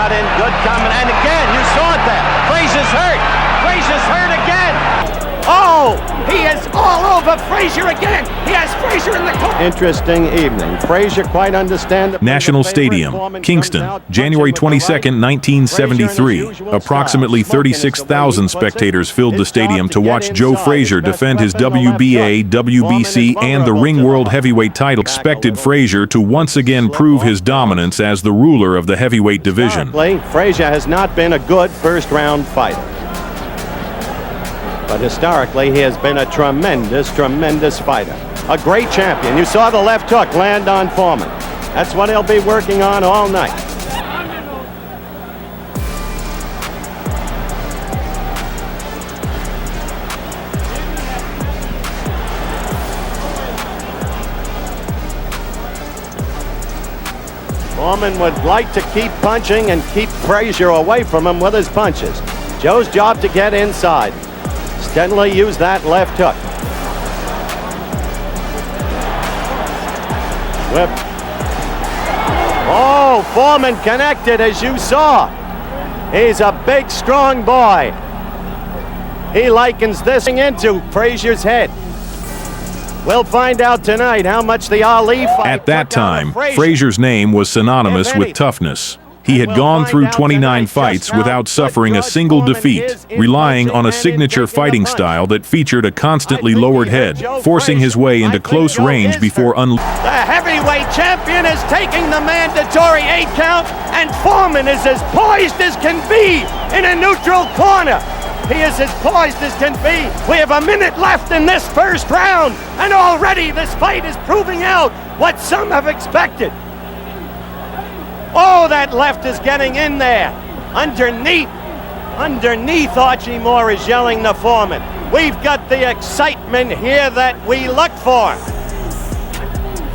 got in good coming. And again, you saw it there. Frazier's hurt. Frazier's hurt again. Oh, he is all over Frazier again. He has Frazier in the corner. Interesting evening. Frazier quite understand. National Stadium, Kingston, January 22nd, 1973. Approximately 36,000 spectators filled the stadium to watch Joe Frazier defend his WBA, WBC, and the Ring World Heavyweight title. Expected Frazier to once again prove his dominance as the ruler of the heavyweight division. Frazier has not been a good first-round fighter. But historically, he has been a tremendous fighter. A great champion. You saw the left hook land on Foreman. That's what he'll be working on all night. Foreman would like to keep punching and keep Frazier away from him with his punches. Joe's job to get inside. Steadily use that left hook. Whip. Oh, Foreman connected, as you saw. He's a big, strong boy. He likens this thing into Frazier's head. We'll find out tonight how much the Ali fight. At that time, Frazier's name was synonymous with toughness. He had gone through 29 fights without suffering a single defeat, relying on a signature fighting style that featured a constantly lowered head, forcing his way into close range before The heavyweight champion is taking the mandatory 8 count, and Foreman is as poised as can be in a neutral corner. He is as poised as can be. We have a minute left in this first round, and already this fight is proving out what some have expected. Oh, that left is getting in there. Underneath, Archie Moore is yelling to Foreman. We've got the excitement here that we look for.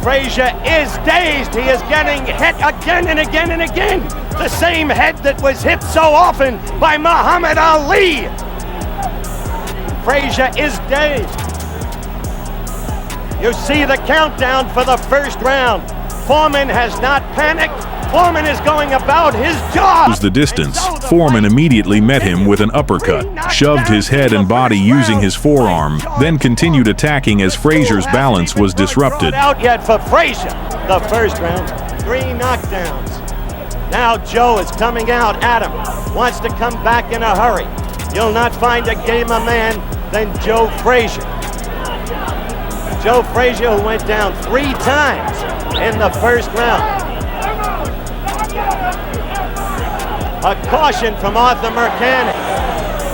Frazier is dazed. He is getting hit again and again and again. The same head that was hit so often by Muhammad Ali. Frazier is dazed. You see the countdown for the first round. Foreman has not panicked. Foreman is going about his job. The distance. Foreman immediately met him with an uppercut, shoved his head and body using his forearm, then continued attacking as Frazier's balance was disrupted. Out yet for Frazier. The first round, 3 knockdowns. Now Joe is coming out at him. Wants to come back in a hurry. You'll not find a gamer man than Joe Frazier. Joe Frazier, who went down 3 times in the first round. A caution from Arthur Mercante.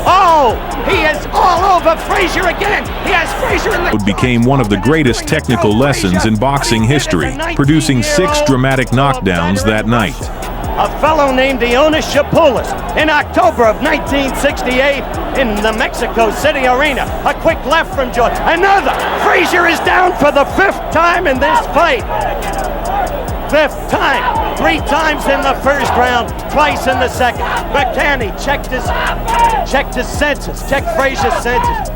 Oh, he is all over Frazier again. He has Frazier in the... It became one of the greatest technical lessons in boxing history, producing 6 dramatic knockdowns that night. A fellow named Ionis Shapoulis in October of 1968 in the Mexico City Arena. A quick left from George. Another. Frazier is down for the 5th time in this fight. 5th time. 3 times in the first round, twice in the second. Mercante checked his senses, checked Frazier's senses.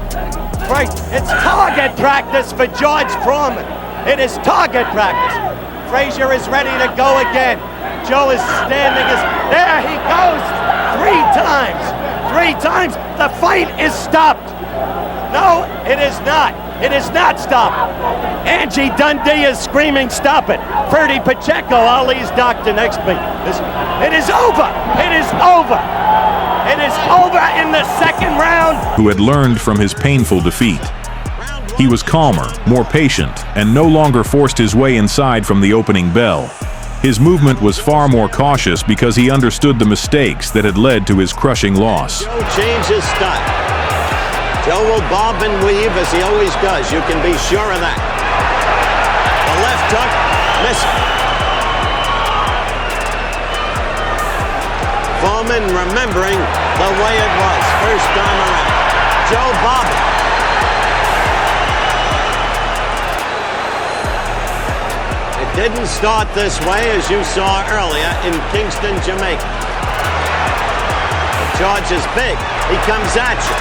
It's target practice for George Foreman. It is target practice. Frazier is ready to go again. Joe is standing. There he goes. 3 times. 3 times. The fight is stopped. No, it is not. It is not stopped. Angie Dundee is screaming, stop it. Ferdy Pacheco, Ali's doctor next to me. It is over. It is over. It is over in the second round. Who had learned from his painful defeat. He was calmer, more patient, and no longer forced his way inside from the opening bell. His movement was far more cautious because he understood the mistakes that had led to his crushing loss. Joe changed his style. Joe will bob and weave as he always does. You can be sure of that. The left hook, missing. Foreman remembering the way it was first time around. Joe bobbing. It didn't start this way, as you saw earlier in Kingston, Jamaica. George is big. He comes at you.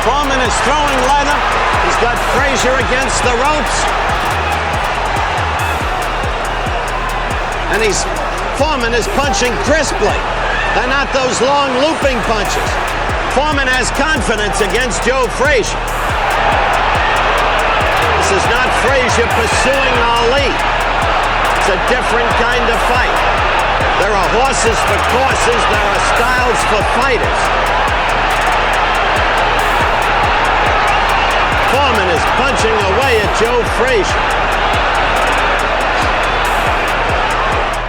Foreman is throwing leather. He's got Frazier against the ropes. And Foreman is punching crisply. They're not those long looping punches. Foreman has confidence against Joe Frazier. This is not Frazier pursuing Ali. It's a different kind of fight. There are horses for courses. There are styles for fighters. Foreman is punching away at Joe Frazier.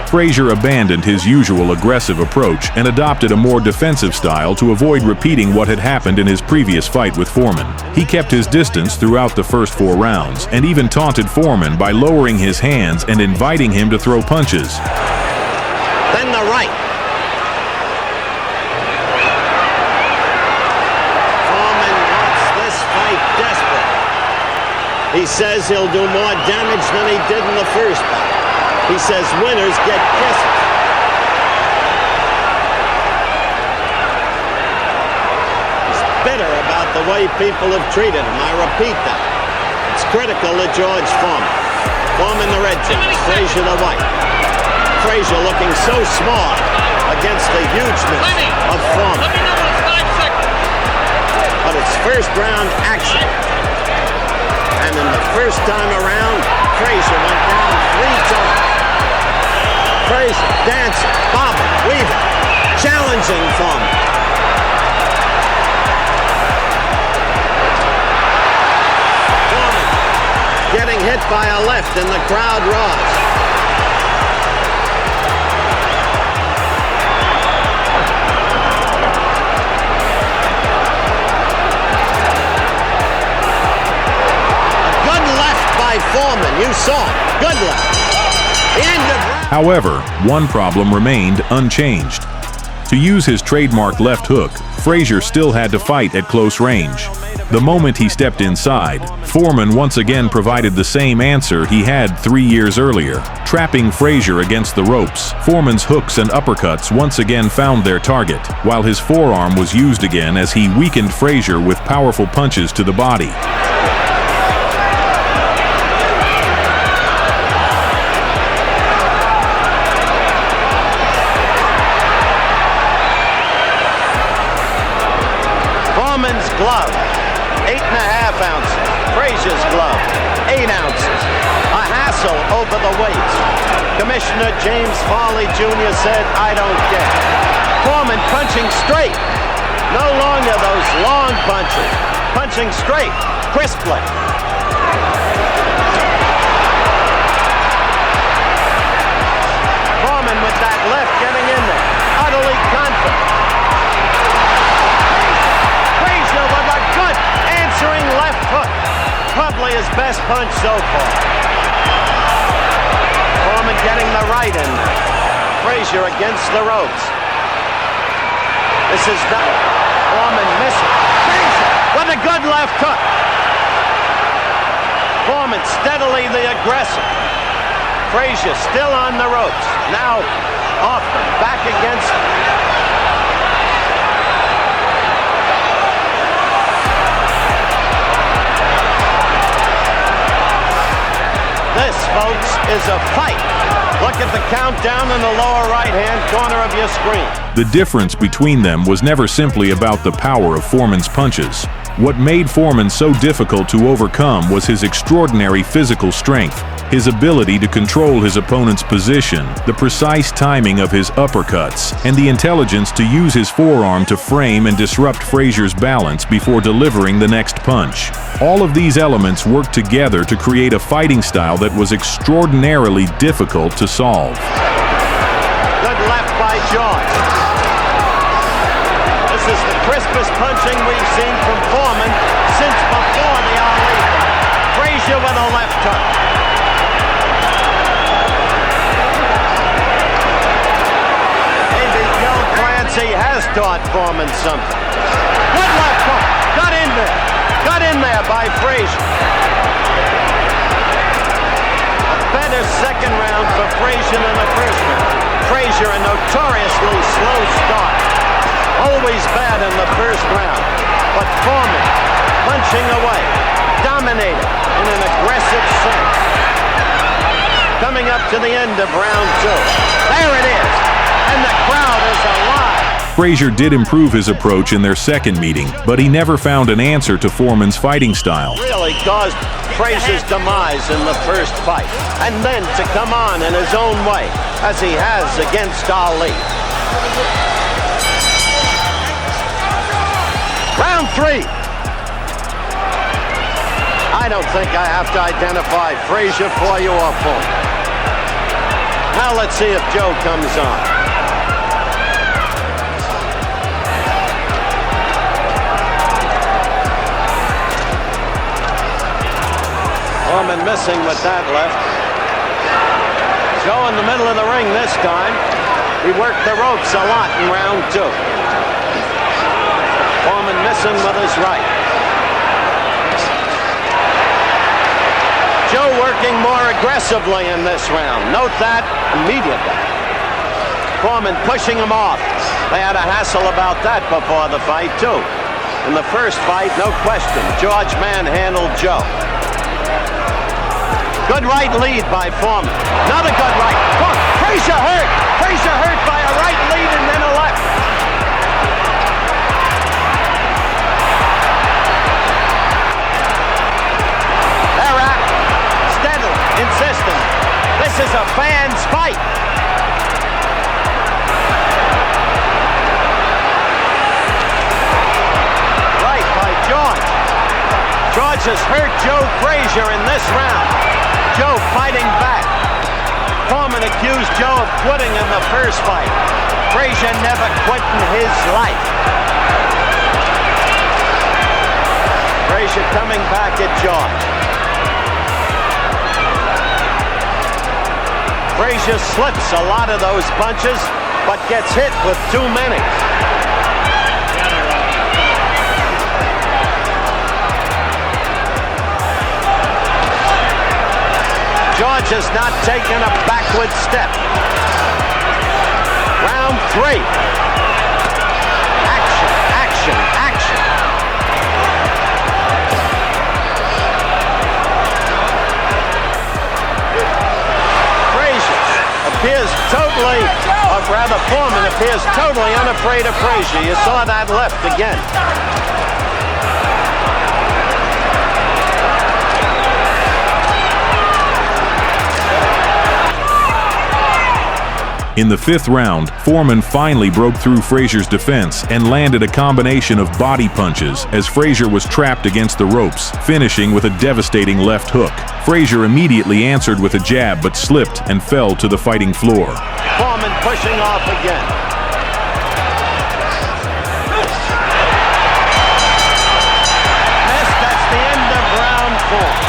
Frazier abandoned his usual aggressive approach and adopted a more defensive style to avoid repeating what had happened in his previous fight with Foreman. He kept his distance throughout the first 4 rounds and even taunted Foreman by lowering his hands and inviting him to throw punches. Then the right. Foreman wants this fight desperate. He says he'll do more damage than he did in the first fight. He says winners get kisses. He's bitter about the way people have treated him. I repeat that. It's critical to George Foreman. Foreman the red team, Frazier the white. Frazier looking so small against the hugeness of Foreman. But it's first round action. And in the first time around, Frazier went down 3 times. Frazier dancing, bobbing, weaving, challenging Foreman. Foreman getting hit by a left and the crowd roars. A good left by Foreman, you saw it. Good left. The end of. However, one problem remained unchanged. To use his trademark left hook, Frazier still had to fight at close range. The moment he stepped inside, Foreman once again provided the same answer he had 3 years earlier, trapping Frazier against the ropes. Foreman's hooks and uppercuts once again found their target, while his forearm was used again as he weakened Frazier with powerful punches to the body. Foreman's glove, 8.5 ounces. Frazier's glove, 8 ounces. A hassle over the weights. Commissioner James Farley Jr. said, I don't care. Foreman punching straight. No longer those long punches. Punching straight, crisply. Foreman with that left getting in there. Utterly confident. Answering left hook. Probably his best punch so far. Foreman getting the right in. Frazier against the ropes. This is not. Foreman missing. Frazier with a good left hook. Foreman steadily the aggressor. Frazier still on the ropes. Now off them. Back against them. This, folks, is a fight. Look at the countdown in the lower right-hand corner of your screen. The difference between them was never simply about the power of Foreman's punches. What made Foreman so difficult to overcome was his extraordinary physical strength, his ability to control his opponent's position, the precise timing of his uppercuts, and the intelligence to use his forearm to frame and disrupt Frazier's balance before delivering the next punch. All of these elements worked together to create a fighting style that was extraordinarily difficult to solve. Good left by George. This is the crispest punching we've seen from Foreman since before the Ali fight. Frazier with a left hook. Maybe Gil Clancy has taught Foreman something. Good left hook. Got in there. Got in there by Frazier. A better second round for Frazier than the first round. Frazier a notoriously slow start. Always bad in the first round. But Foreman punching away. Dominated in an aggressive sense. coming up to the end of round 2. There it is, and the crowd is alive. Frazier did improve his approach in their second meeting, but he never found an answer to Foreman's fighting style. Really caused Frazier's demise in the first fight, and then to come on in his own way, as he has against Ali. Round 3. I don't think I have to identify Frazier for you or for me. Now let's see if Joe comes on. Foreman missing with that left. Joe in the middle of the ring this time. He worked the ropes a lot in round 2. Foreman missing with his right. Joe working more aggressively in this round. Note that immediately. Foreman pushing him off. They had a hassle about that before the fight, too. In the first fight, no question, George manhandled Joe. Good right lead by Foreman. Another good right. Frazier hurt. Frazier hurt by a right lead and then a left. They're at it. Steadily, insistent. This is a fan's fight. Right by George. George has hurt Joe Frazier in this round. Joe fighting back. Foreman accused Joe of quitting in the first fight. Frazier never quit in his life. Frazier coming back at George. Frazier slips a lot of those punches, but gets hit with too many. George has not taken a backward step. Round 3. Action, action, action. Frazier appears totally, or rather Foreman appears totally unafraid of Frazier. You saw that left again. In the 5th round, Foreman finally broke through Frazier's defense and landed a combination of body punches as Frazier was trapped against the ropes, finishing with a devastating left hook. Frazier immediately answered with a jab but slipped and fell to the fighting floor. Foreman pushing off again. Missed. That's the end of round 4.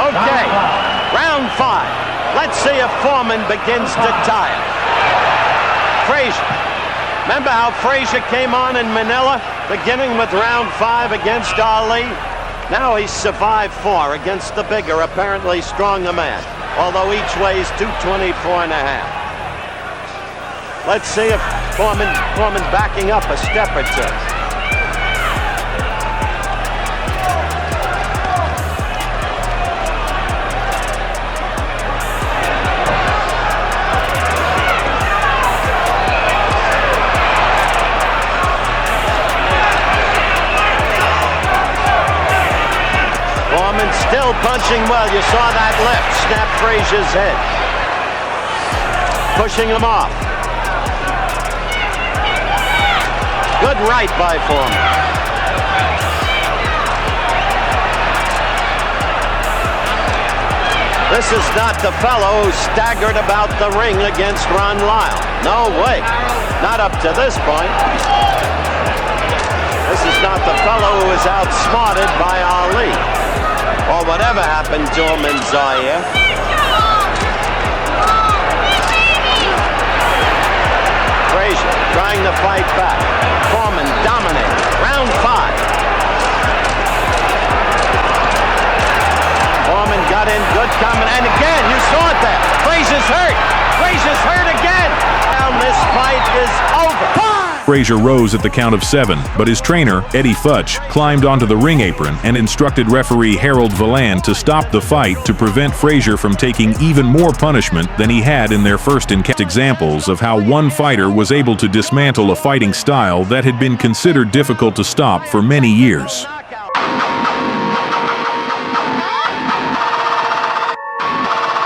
Okay, round 5. Let's see if Foreman begins to tire. Frazier. Remember how Frazier came on in Manila, beginning with round 5 against Ali? Now he's survived 4 against the bigger, apparently stronger man, although each weighs 224.5. Let's see if Foreman backing up a step or two. Still punching well. You saw that left snap Frazier's head. Pushing him off. Good right by Foreman. This is not the fellow who staggered about the ring against Ron Lyle. No way. Not up to this point. This is not the fellow who was outsmarted by Ali, or whatever happened to him in Zaire. Frazier trying to fight back. Foreman dominating. Round 5. Foreman got in good coming, and again, you saw it there. Frazier's hurt. Frazier's hurt again. Now this fight is over. Frazier rose at the count of 7, but his trainer, Eddie Futch, climbed onto the ring apron and instructed referee Harold Valan to stop the fight to prevent Frazier from taking even more punishment than he had in their first encounter. Examples of how one fighter was able to dismantle a fighting style that had been considered difficult to stop for many years.